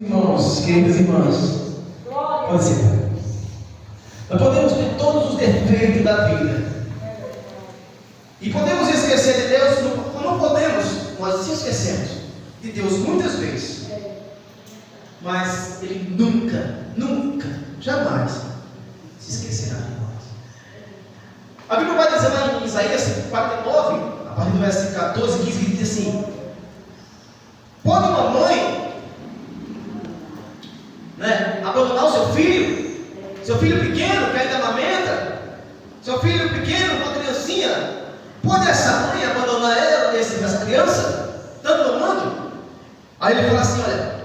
Irmãos, queridas irmãs, pode ser. Nós podemos ter todos os defeitos da vida e podemos esquecer de Deus. Não podemos, nós se esquecemos de Deus muitas vezes, mas Ele nunca, jamais se esquecerá de nós. A Bíblia vai dizer lá em Isaías 49, a partir do versículo 14, 15, que diz assim: pode uma mãe abandonar o seu filho pequeno que ainda lamenta, seu filho pequeno, uma criancinha, pode essa mãe abandonar essa criança, tanto amando? Aí ele fala assim: olha,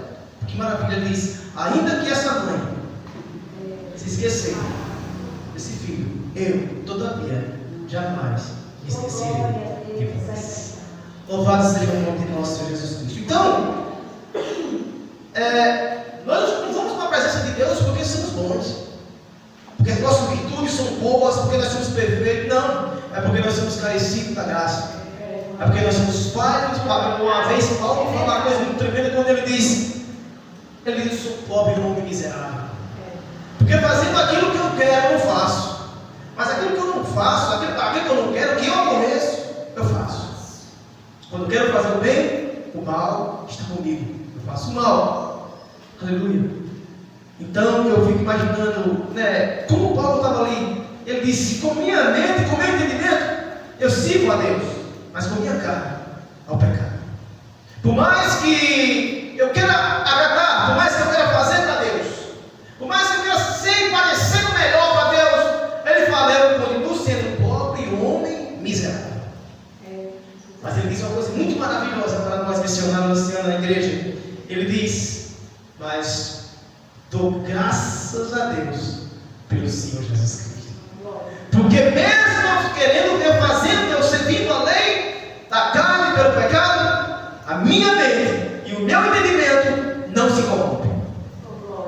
que maravilha, ele diz: ainda que essa mãe se esquecer desse filho, eu, todavia, jamais me esquecerei de vocês. Louvado seja o nome de nosso Senhor Jesus Cristo. Então, nós não vamos para a presença de Deus porque somos bons, porque as nossas virtudes são boas, porque nós somos perfeitos. Não, é porque nós somos carecidos da graça. É porque nós somos falhos. Uma vez Paulo fala uma coisa muito tremenda quando ele diz: sou pobre e homem miserável. Porque fazendo aquilo que eu quero, eu não faço. Mas aquilo que eu não faço, aquilo que eu não quero, que eu aborreço, eu faço. Quando eu quero fazer o bem, o mal está comigo. Eu faço o mal. Aleluia. Então eu fico imaginando, como Paulo estava ali. Ele disse: com minha mente, com meu entendimento, eu sirvo a Deus, mas com minha carne ao pecado. Por mais que eu queira agradar, por mais que eu queira fazer para Deus, por mais que eu queira ser e parecer o melhor para Deus, ele fala: eu continuo sendo pobre e homem miserável. Mas ele diz uma coisa muito maravilhosa para nós missionários ancianos na igreja. Ele diz: mas dou graças a Deus pelo Senhor Jesus Cristo. Porque mesmo querendo, fazendo, servindo a lei da carne pelo pecado, a minha mente e o meu entendimento não se corrompem.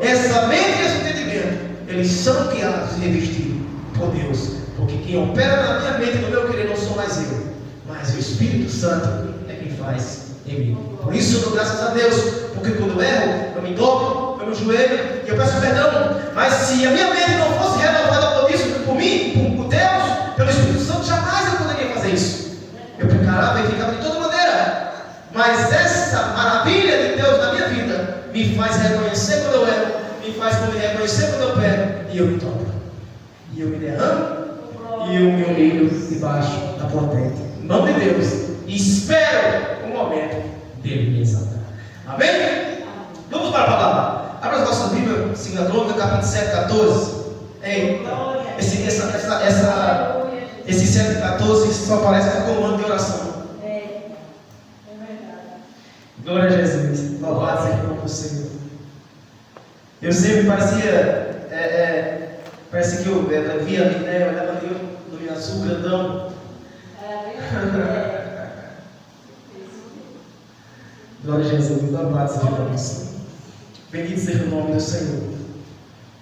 Essa mente e esse entendimento, eles são guiados e revestidos por Deus. Porque quem opera na minha mente e no meu querer não sou mais eu, mas o Espírito Santo é quem faz em mim. Por isso eu dou graças a Deus, porque quando eu erro, eu me dobro, eu me joelho e eu peço perdão. Mas se a minha mente não fosse renovada por isso, por mim, por Deus, pelo Espírito Santo, jamais eu poderia fazer isso. Eu pecava e ficava de toda maneira. Mas essa maravilha de Deus na minha vida me faz reconhecer quando eu erro, me faz reconhecer quando eu pego, e eu me dobro, e eu me derramo, e eu me humilho debaixo da potente mão de Deus, e espero o momento dele me exaltar. Amém? Vamos para a palavra. Abra as nossas Bíblias, 2 Crônicas, capítulo 7, 14. Esse 7, 14 só aparece no comando de oração. Glória a Jesus. Louvado seja o nome do Senhor. Eu sempre parece que eu via ali, eu olhava ali no azul grandão. Glória a Jesus, louvado seja o nome do Senhor. Bendito seja o nome do Senhor.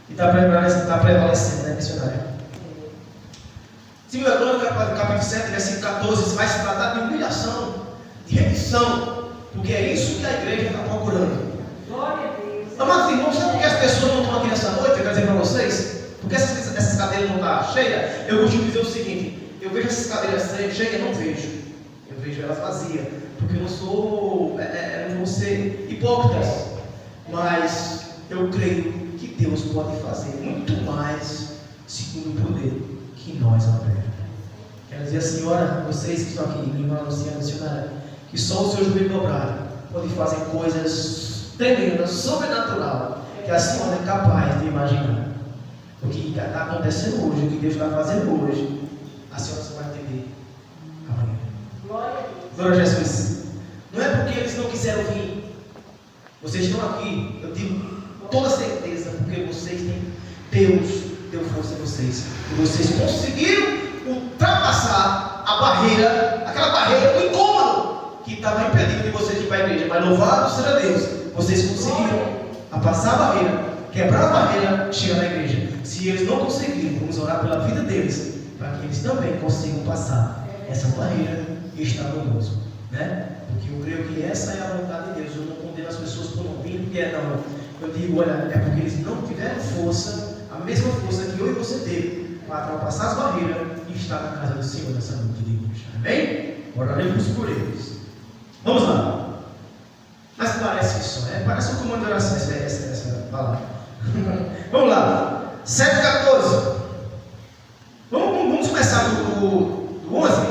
E está prevalecendo, missionário? 2 Crônicas, capítulo 7, versículo 14, vai se tratar de humilhação, de rendição, porque é isso que a igreja está procurando. Glória a Deus. Amados irmãos, sabe por que as pessoas não estão aqui nessa noite? Eu quero dizer para vocês, porque essas cadeiras não estão cheias. Eu costumo dizer o seguinte: eu vejo essas cadeiras cheias, não vejo. Eu vejo elas vazias, porque eu não vou ser hipócritas, mas eu creio que Deus pode fazer muito mais segundo o poder que nós operamos. Quero dizer assim: ora, vocês que estão aqui, irmã Luciana, missionária, que só o seu joelho dobrado pode fazer coisas tremendas, sobrenatural, que a senhora é capaz de imaginar. O que está acontecendo hoje, o que Deus está fazendo hoje, a senhora só vai entender amanhã. Glória a Jesus. Não é porque eles não quiseram vir. Vocês estão aqui, eu digo toda certeza, porque vocês têm Deus deu força a vocês. E vocês conseguiram ultrapassar a barreira, aquela barreira, o incômodo que estava impedindo de vocês ir para a igreja. Mas louvado seja Deus, vocês conseguiram passar a barreira, quebrar a barreira, chegar na igreja. Se eles não conseguirem, vamos orar pela vida deles, para que eles também consigam passar essa barreira e estar conosco, Porque eu creio que essa é a vontade de Deus. Eu não condeno as pessoas por não vir, porque não. Eu digo, olha, é porque eles não tiveram força, a mesma força que eu e você teve, para ultrapassar as barreiras e estar na casa do Senhor nessa noite de hoje. Amém? Oraremos por eles. Vamos lá. Mas parece que só, parece um comando de oração essa palavra. Vamos lá. 7,14. Vamos começar do 11.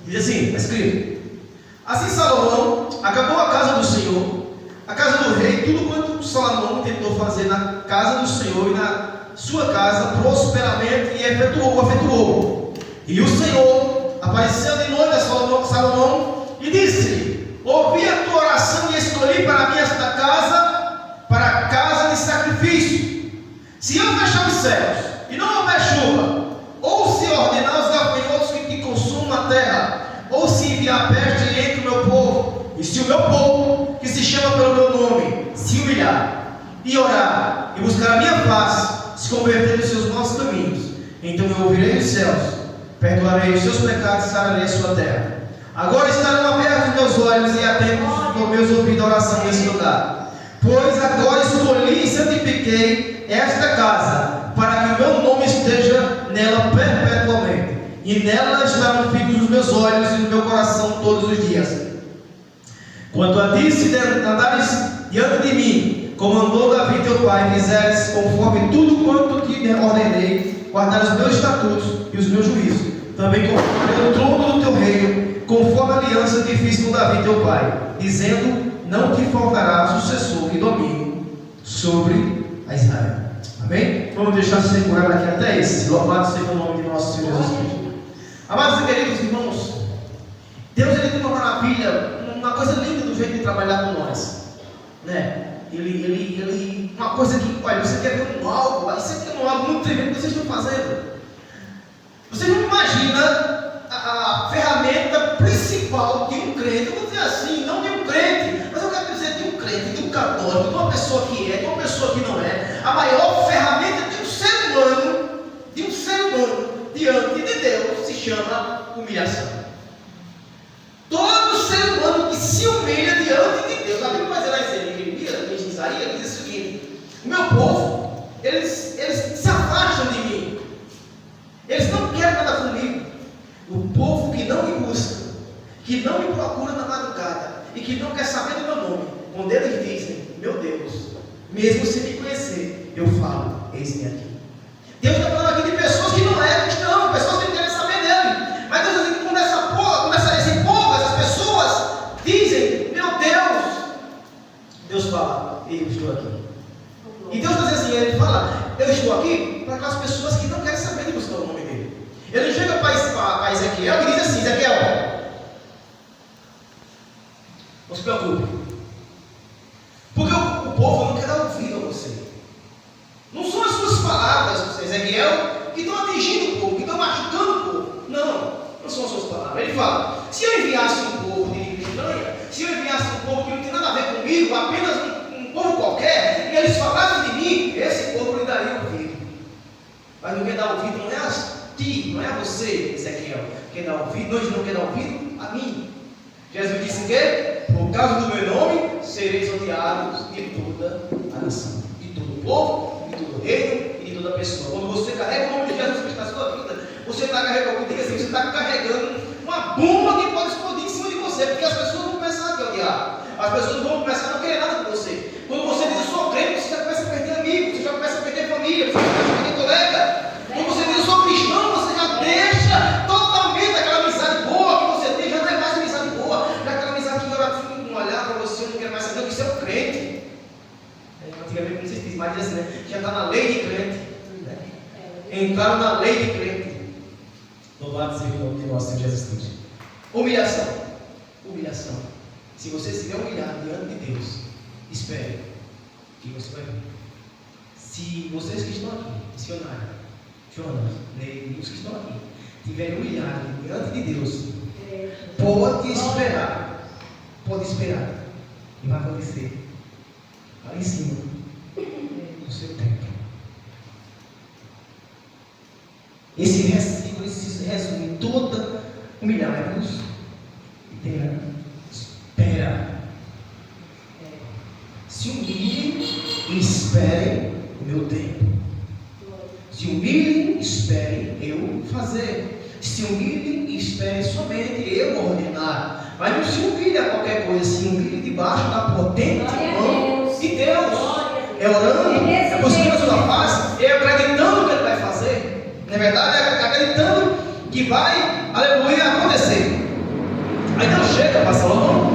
Diz assim, está escrito: assim Salomão acabou a casa do Senhor, a casa do rei, tudo quanto Salomão tentou fazer na casa do Senhor e na sua casa prosperamente e efetuou. E o Senhor apareceu de noite a Salomão e disse: ouvi a tua oração e escolhi para mim esta casa, para a casa de sacrifício. Se eu fechar os céus e não houver chuva, ou se ordenar os gafanhotos que te consumam a terra, ou se enviar peste entre o meu povo, e se o meu povo, que se chama pelo meu nome, se humilhar, e orar, e buscar a minha face, se converter nos seus maus caminhos, então eu ouvirei os céus, perdoarei os seus pecados e sararei a sua terra. Agora estarão abertos meus olhos e atentos os meus ouvidos à oração nesse lugar. Pois agora escolhi e santifiquei esta casa, para que o meu nome esteja nela perpetuamente. E nela estarão fixos os meus olhos e o meu coração todos os dias. Quanto a ti, se andares diante de mim, como andou Davi teu pai, fizeres conforme tudo quanto te ordenei, guardar os meus estatutos e os meus juízos, também conforme o trono do teu reino, conforme a aliança que fiz com Davi teu pai, dizendo: não te faltará sucessor que domine sobre a Israel. Amém? Vamos deixar segurar aqui até esse. Louvado seja o nome de nosso Senhor Jesus Cristo. Amados e queridos irmãos, Deus ele tem uma maravilha, uma coisa linda do jeito de trabalhar com nós, né? Ele uma coisa que, olha, você quer ver um algo, isso aqui é um algo muito tremendo que vocês estão fazendo. Você não imagina a ferramenta principal de um crente, eu vou dizer assim, não de um crente, mas eu quero dizer de um crente, de um católico, de uma pessoa que é, de uma pessoa que não é. A maior ferramenta de um ser humano, diante de Deus, se chama humilhação. Todo ser humano que se humilha diante de Deus, a Bíblia vai dizer lá em Isaías, diz o seguinte: o meu povo, eles se afastam de mim, eles não querem nada comigo. O povo que não me busca, que não me procura na madrugada e que não quer saber do meu nome, quando eles dizem: meu Deus, mesmo sem me conhecer, eu falo, eis-me aqui. Deus está falando aqui de pessoas que não é cristão, pessoas que não querem saber dele. Mas Deus está dizendo que quando esse povo, essas pessoas dizem: meu Deus, Deus fala: eu estou aqui. E Deus está dizendo assim, ele fala: eu estou aqui para aquelas pessoas que não querem saber de buscar o nome dele. Ele chega para Ezequiel e diz assim: Ezequiel, não se preocupe, porque o povo não quer dar ouvido a você. Não são as suas palavras, Ezequiel, que estão atingindo o povo, que estão machucando o povo. Não são as suas palavras. Ele fala: se eu enviasse um povo de língua estranha, se eu enviasse um povo que não tem nada a ver comigo, apenas um povo qualquer, e eles falassem de mim, esse povo lhe daria ouvido. Mas não quer dar ouvido não é a ti, não é a você, Ezequiel. Quem dá ouvido, nós não quer dar ouvido a mim. Jesus disse que, por causa do meu nome, sereis odiados de toda a nação, de todo o povo, de todo o reino e de toda pessoa. Quando você carrega o nome de Jesus Cristo na sua vida, você está carregando, assim, você está carregando uma bomba que pode explodir em cima de você, porque as pessoas vão começar a te odiar, as pessoas vão começar a não querer nada com você. Quando você diz: eu sou crente, você já começa a perder amigos, você já começa a perder família, você já começa a perder colega. Quando você diz: eu sou cristão, você já deixa totalmente aquela amizade boa que você tem, já não é mais amizade boa, já aquela amizade que não olhar para você, não quer mais saber que você é um crente. Antigamente não se diz, mas diz assim, né? Já está na lei de crente, né? Entraram na lei de crente. Louvado seja o nome de nosso Senhor Jesus Cristo. Humilhação. Se você estiver humilhado diante de Deus, espere que você vai ver. Se vocês que estão aqui, missionário, Jonas, Ney, os que estão aqui, estiverem humilhados diante de Deus, pode esperar. E vai acontecer lá em cima do seu templo. Esse versículo se resume toda: humilhai-vos e terá espera. Se humilhem e esperem o meu tempo. Se humilhem e esperem eu fazer. Se humilhem e esperem somente eu ordenar. Mas não se humilhe a qualquer coisa, se humilhe debaixo da potente mão de Deus. É orando, é buscando a sua face, é acreditando que Ele vai fazer. Não é verdade? É acreditando que vai, aleluia, acontecer. Aí Deus chega para Salomão